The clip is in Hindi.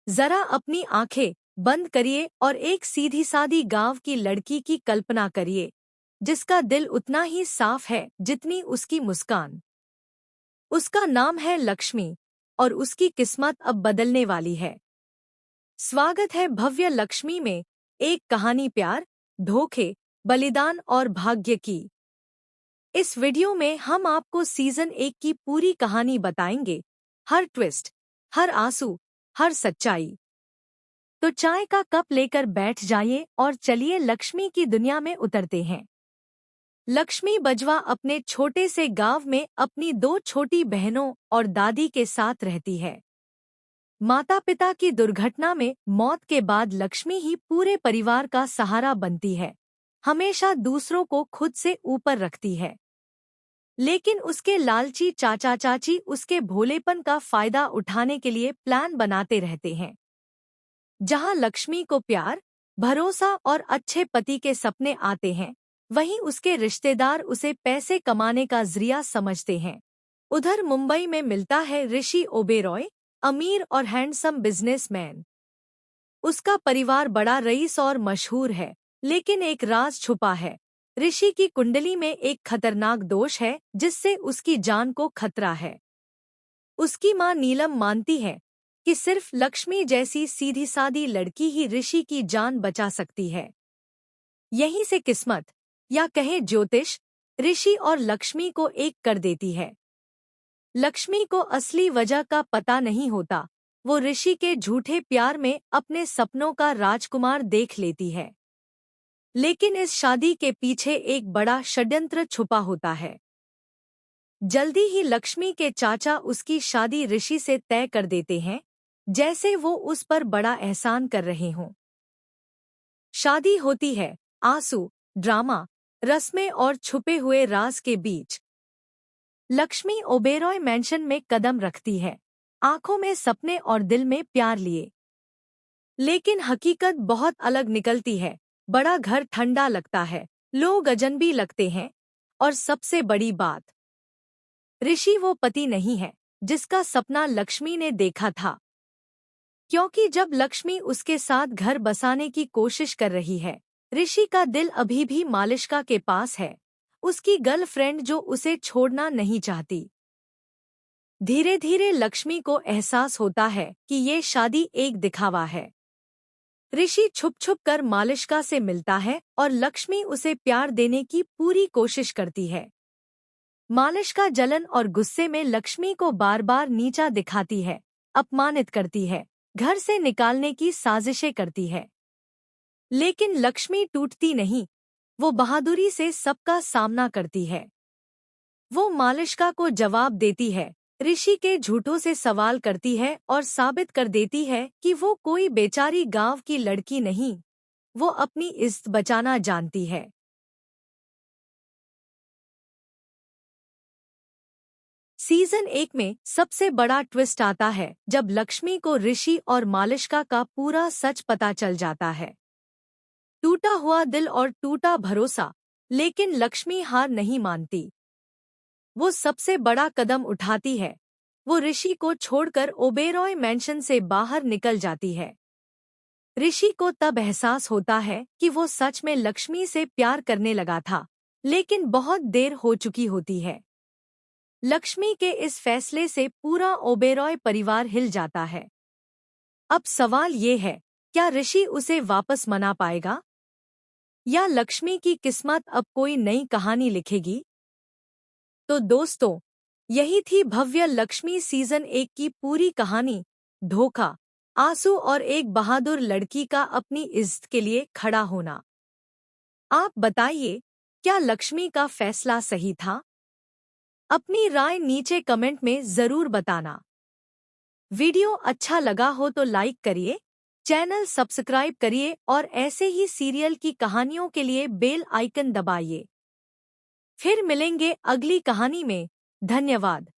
जरा अपनी आंखें बंद करिए और एक सीधी सादी गांव की लड़की की कल्पना करिए, जिसका दिल उतना ही साफ है जितनी उसकी मुस्कान। उसका नाम है लक्ष्मी और उसकी किस्मत अब बदलने वाली है। स्वागत है भव्य लक्ष्मी में, एक कहानी प्यार, धोखे, बलिदान और भाग्य की। इस वीडियो में हम आपको सीजन 1 की पूरी कहानी बताएंगे, हर ट्विस्ट, हर आंसू, हर सच्चाई। तो चाय का कप लेकर बैठ जाइए और चलिए लक्ष्मी की दुनिया में उतरते हैं। लक्ष्मी बजवा अपने छोटे से गांव में अपनी 2 छोटी बहनों और दादी के साथ रहती है। माता पिता की दुर्घटना में मौत के बाद लक्ष्मी ही पूरे परिवार का सहारा बनती है, हमेशा दूसरों को खुद से ऊपर रखती है। लेकिन उसके लालची चाचा चाची उसके भोलेपन का फायदा उठाने के लिए प्लान बनाते रहते हैं। जहां लक्ष्मी को प्यार, भरोसा और अच्छे पति के सपने आते हैं, वहीं उसके रिश्तेदार उसे पैसे कमाने का जरिया समझते हैं। उधर मुंबई में मिलता है ऋषि ओबेरॉय, अमीर और हैंडसम बिजनेसमैन। उसका परिवार बड़ा रईस और मशहूर है, लेकिन एक राज छुपा है। ऋषि की कुंडली में एक खतरनाक दोष है जिससे उसकी जान को खतरा है। उसकी मां नीलम मानती है कि सिर्फ लक्ष्मी जैसी सीधी सादी लड़की ही ऋषि की जान बचा सकती है। यहीं से किस्मत, या कहें ज्योतिष, ऋषि और लक्ष्मी को एक कर देती है। लक्ष्मी को असली वजह का पता नहीं होता। वो ऋषि के झूठे प्यार में अपने सपनों का राजकुमार देख लेती है। लेकिन इस शादी के पीछे एक बड़ा षड्यंत्र छुपा होता है। जल्दी ही लक्ष्मी के चाचा उसकी शादी ऋषि से तय कर देते हैं, जैसे वो उस पर बड़ा एहसान कर रहे हों। शादी होती है, आंसू, ड्रामा, रस्में और छुपे हुए राज के बीच। लक्ष्मी ओबेरॉय मैंशन में कदम रखती है, आंखों में सपने और दिल में प्यार लिए। लेकिन हकीकत बहुत अलग निकलती है। बड़ा घर ठंडा लगता है, लोग अजनबी लगते हैं, और सबसे बड़ी बात, ऋषि वो पति नहीं है जिसका सपना लक्ष्मी ने देखा था। क्योंकि जब लक्ष्मी उसके साथ घर बसाने की कोशिश कर रही है, ऋषि का दिल अभी भी मालिश्का के पास है, उसकी गर्लफ्रेंड जो उसे छोड़ना नहीं चाहती। धीरे धीरे लक्ष्मी को एहसास होता है कि ये शादी एक दिखावा है। ऋषि छुप छुप कर मालिश्का से मिलता है और लक्ष्मी उसे प्यार देने की पूरी कोशिश करती है। मालिश्का जलन और गुस्से में लक्ष्मी को बार बार नीचा दिखाती है, अपमानित करती है, घर से निकालने की साजिशें करती है। लेकिन लक्ष्मी टूटती नहीं, वो बहादुरी से सबका सामना करती है। वो मालिश्का को जवाब देती है, ऋषि के झूठों से सवाल करती है और साबित कर देती है कि वो कोई बेचारी गांव की लड़की नहीं, वो अपनी इज्जत बचाना जानती है। सीजन 1 में सबसे बड़ा ट्विस्ट आता है जब लक्ष्मी को ऋषि और मालिश्का का पूरा सच पता चल जाता है। टूटा हुआ दिल और टूटा भरोसा, लेकिन लक्ष्मी हार नहीं मानती। वो सबसे बड़ा कदम उठाती है। वो ऋषि को छोड़कर ओबेरॉय मैंशन से बाहर निकल जाती है। ऋषि को तब एहसास होता है कि वो सच में लक्ष्मी से प्यार करने लगा था, लेकिन बहुत देर हो चुकी होती है। लक्ष्मी के इस फैसले से पूरा ओबेरॉय परिवार हिल जाता है। अब सवाल ये है, क्या ऋषि उसे वापस मना पाएगा? या लक्ष्मी की किस्मत अब कोई नई कहानी लिखेगी? तो दोस्तों, यही थी भव्य लक्ष्मी सीजन 1 की पूरी कहानी। धोखा, आंसू और एक बहादुर लड़की का अपनी इज्जत के लिए खड़ा होना। आप बताइए, क्या लक्ष्मी का फैसला सही था? अपनी राय नीचे कमेंट में जरूर बताना। वीडियो अच्छा लगा हो तो लाइक करिए, चैनल सब्सक्राइब करिए और ऐसे ही सीरियल की कहानियों के लिए बेल आइकन दबाइए। फिर मिलेंगे अगली कहानी में। धन्यवाद।